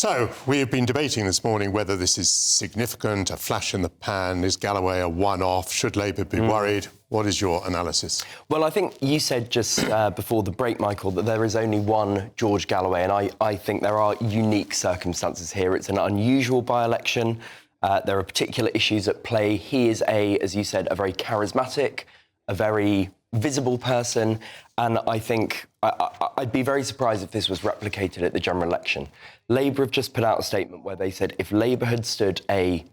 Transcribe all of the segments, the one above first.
So, we have been debating this morning whether this is significant, a flash in the pan. Is Galloway a one-off? Should Labour be worried? What is your analysis? Well, I think you said just before the break, Michael, that there is only one George Galloway, and I think there are unique circumstances here. It's an unusual by-election. There are particular issues at play. He is, as you said, a very charismatic, a very visible person, and I think I'd be very surprised if this was replicated at the general election. Labour have just put out a statement where they said if Labour had stood a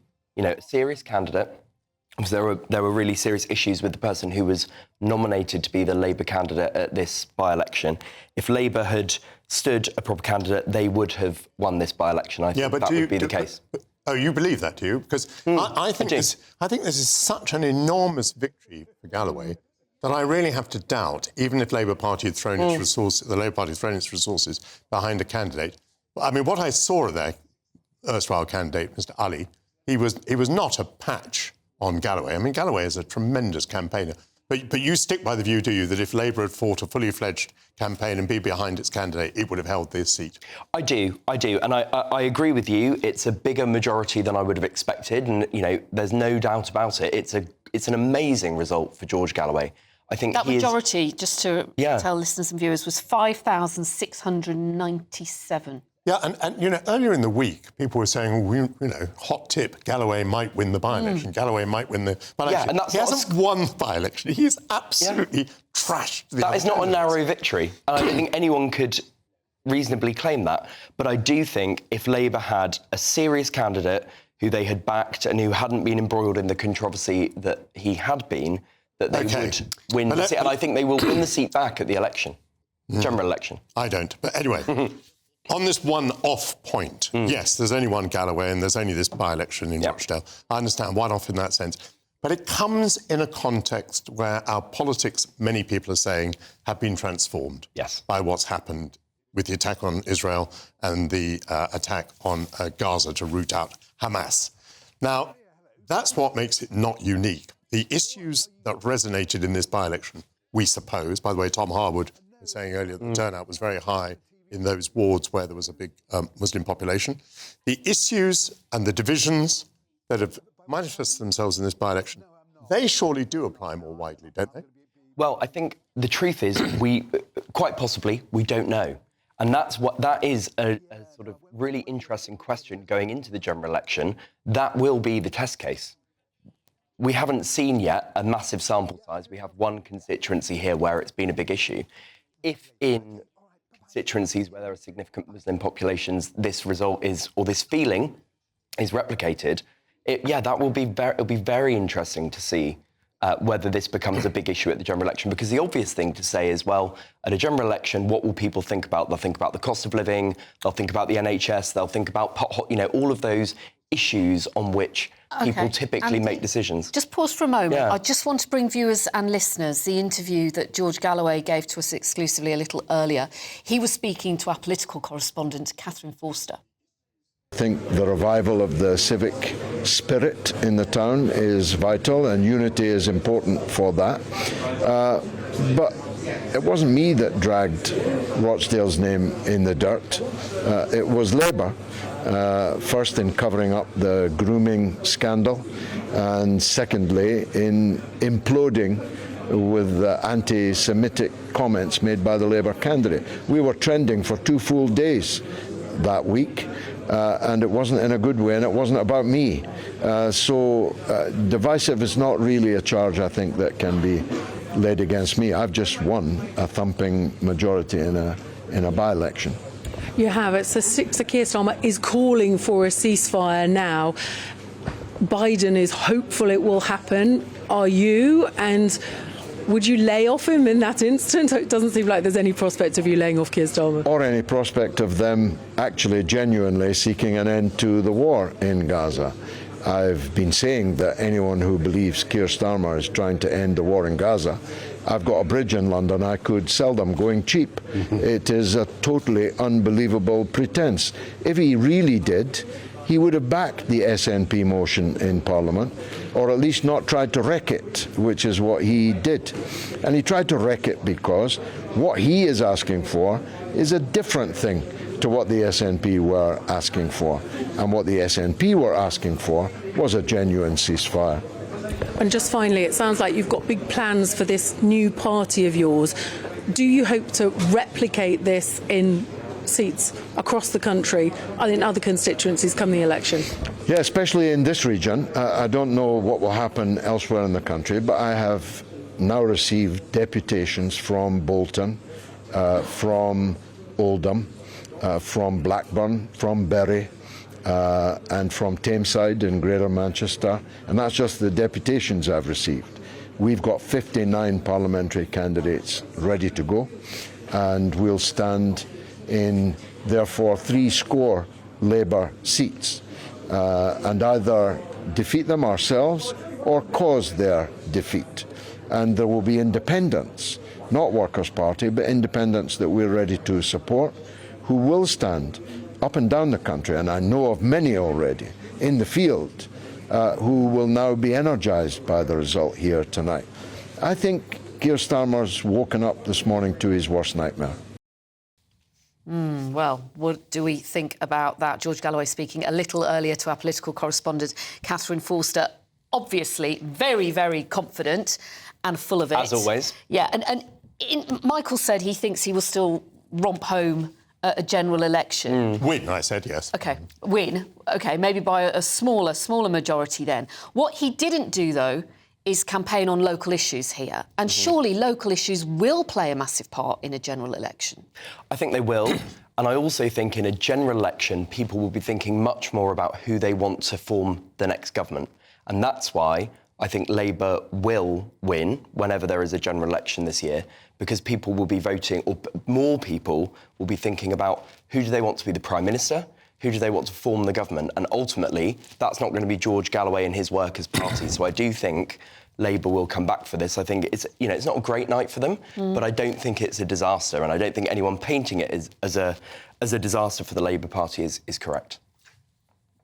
serious candidate, because there were really serious issues with the person who was nominated to be the Labour candidate at this by-election. If Labour had stood a proper candidate, they would have won this by-election. I think that would be the case. Oh, you believe that, do you? Because I think this is such an enormous victory for Galloway that I really have to doubt, even if Labour Party had thrown its resources, the Labour Party had thrown its resources behind a candidate. I mean, what I saw of their erstwhile candidate, Mr. Ali, he was not a patch on Galloway. I mean, Galloway is a tremendous campaigner. But you stick by the view, do you, that if Labour had fought a fully-fledged campaign and be behind its candidate, it would have held this seat? I do. And I agree with you. It's a bigger majority than I would have expected. And, there's no doubt about it. It's an amazing result for George Galloway. I think that majority, just to tell listeners and viewers, was 5,697. Yeah, and earlier in the week, people were saying, hot tip, Galloway might win the by-election. Galloway might win the by-election. Yeah, and he hasn't won the by-election. He's absolutely trashed the That is not a narrow victory. And I don't think anyone could reasonably claim that. But I do think if Labour had a serious candidate who they had backed and who hadn't been embroiled in the controversy that he had been, that they would win the seat. And I think they will win the seat back at the election, general election. I don't. But anyway, on this one-off point, yes, there's only one Galloway and there's only this by-election in Rochdale. I understand, one-off in that sense. But it comes in a context where our politics, many people are saying, have been transformed by what's happened with the attack on Israel and the attack on Gaza to root out Hamas. Now, that's what makes it not unique. The issues that resonated in this by-election, we suppose, by the way, Tom Harwood was saying earlier that the turnout was very high in those wards where there was a big Muslim population. The issues and the divisions that have manifested themselves in this by-election, they surely do apply more widely, don't they? Well, I think the truth is quite possibly, we don't know. And that is a sort of really interesting question going into the general election. That will be the test case. We haven't seen yet a massive sample size. We have one constituency here where it's been a big issue. If in constituencies where there are significant Muslim populations, this result is, or this feeling is replicated, that will be it'll be very interesting to see whether this becomes a big issue at the general election. Because the obvious thing to say is, well, at a general election, what will people think about? They'll think about the cost of living, they'll think about the NHS, they'll think about all of those issues on which people typically make decisions. Just pause for a moment. Yeah. I just want to bring viewers and listeners the interview that George Galloway gave to us exclusively a little earlier. He was speaking to our political correspondent, Catherine Forster. I think the revival of the civic spirit in the town is vital, and unity is important for that. But it wasn't me that dragged Rochdale's name in the dirt. It was Labour. First in covering up the grooming scandal, and secondly in imploding with the anti-Semitic comments made by the Labour candidate. We were trending for 2 full days that week, and it wasn't in a good way, and it wasn't about me. So divisive is not really a charge, I think, that can be laid against me. I've just won a thumping majority in a by-election. You have it. So Keir Starmer is calling for a ceasefire now. Biden is hopeful it will happen. Are you? And would you lay off him in that instant? It doesn't seem like there's any prospect of you laying off Keir Starmer. Or any prospect of them actually genuinely seeking an end to the war in Gaza. I've been saying that anyone who believes Keir Starmer is trying to end the war in Gaza, I've got a bridge in London, I could sell them going cheap. It is a totally unbelievable pretense. If he really did, he would have backed the SNP motion in Parliament, or at least not tried to wreck it, which is what he did. And he tried to wreck it because what he is asking for is a different thing. to what the SNP were asking for. And what the SNP were asking for was a genuine ceasefire. And just finally, it sounds like you've got big plans for this new party of yours. Do you hope to replicate this in seats across the country and in other constituencies come the election? Yeah, especially in this region. I don't know what will happen elsewhere in the country, but I have now received deputations from Bolton, from Oldham, from Blackburn, from Bury, and from Tameside in Greater Manchester, and that's just the deputations I've received. We've got 59 parliamentary candidates ready to go, and we'll stand in, therefore, 70 Labour seats, and either defeat them ourselves or cause their defeat. And there will be independents, not Workers' Party, but independents that we're ready to support, who will stand up and down the country, and I know of many already in the field who will now be energised by the result here tonight. I think Keir Starmer's woken up this morning to his worst nightmare. Well, what do we think about that? George Galloway speaking a little earlier to our political correspondent, Catherine Forster. Obviously very, very confident and full of it. As always. Yeah, and Michael said he thinks he will still romp home a general election. Win, I said, yes. OK, win. OK, maybe by a smaller majority then. What he didn't do, though, is campaign on local issues here. And surely local issues will play a massive part in a general election. I think they will. And I also think in a general election, people will be thinking much more about who they want to form the next government. And that's why I think Labour will win whenever there is a general election this year, because people will be voting, or more people will be thinking about who do they want to be the Prime Minister, who do they want to form the government, and ultimately that's not going to be George Galloway and his Workers' Party. So I do think Labour will come back for this. I think it's not a great night for them, but I don't think it's a disaster, and I don't think anyone painting it as a disaster for the Labour Party is correct.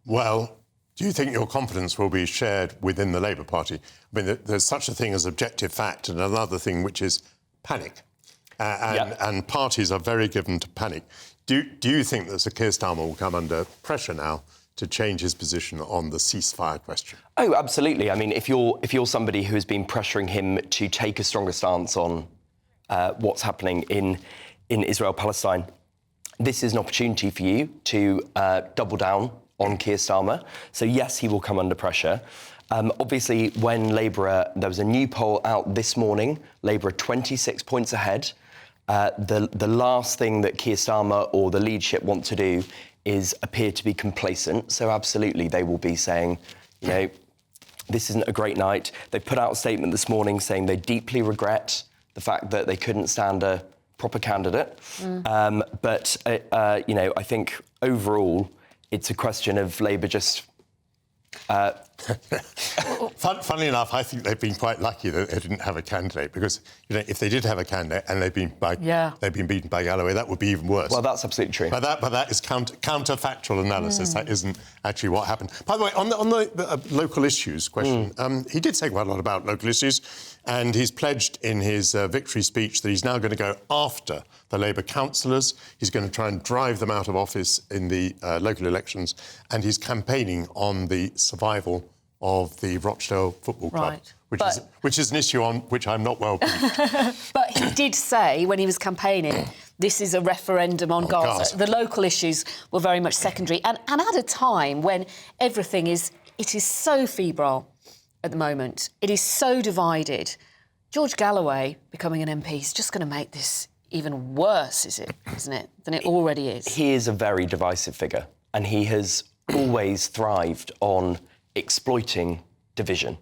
Well, do you think your confidence will be shared within the Labour Party? I mean, there's such a thing as objective fact and another thing which is panic. And parties are very given to panic. Do you think that Sir Keir Starmer will come under pressure now to change his position on the ceasefire question? Oh, absolutely. I mean, if you're somebody who has been pressuring him to take a stronger stance on what's happening in Israel-Palestine, this is an opportunity for you to double down on Keir Starmer. So, yes, he will come under pressure. Obviously, when Labour... there was a new poll out this morning. Labour are 26 points ahead. The last thing that Keir Starmer or the leadership want to do is appear to be complacent. So, absolutely, they will be saying, this isn't a great night. They put out a statement this morning saying they deeply regret the fact that they couldn't stand a proper candidate. But I think overall... it's a question of Labour just... Funnily enough, I think they've been quite lucky that they didn't have a candidate, because if they did have a candidate and they've been beaten by Galloway, that would be even worse. Well, that's absolutely true. But that is counterfactual analysis. That isn't actually what happened. By the way, on the local issues question, he did say quite a lot about local issues, and he's pledged in his victory speech that he's now going to go after the Labour councillors. He's going to try and drive them out of office in the local elections, and he's campaigning on the survival of the Rochdale Football Club, which is an issue on which I'm not well briefed. But he did say, when he was campaigning, this is a referendum on Gaza. The local issues were very much secondary. And at a time when everything is so febrile at the moment, it is so divided, George Galloway becoming an MP is just going to make this even worse, isn't it, than it already is? He is a very divisive figure, and he has always thrived on exploiting division.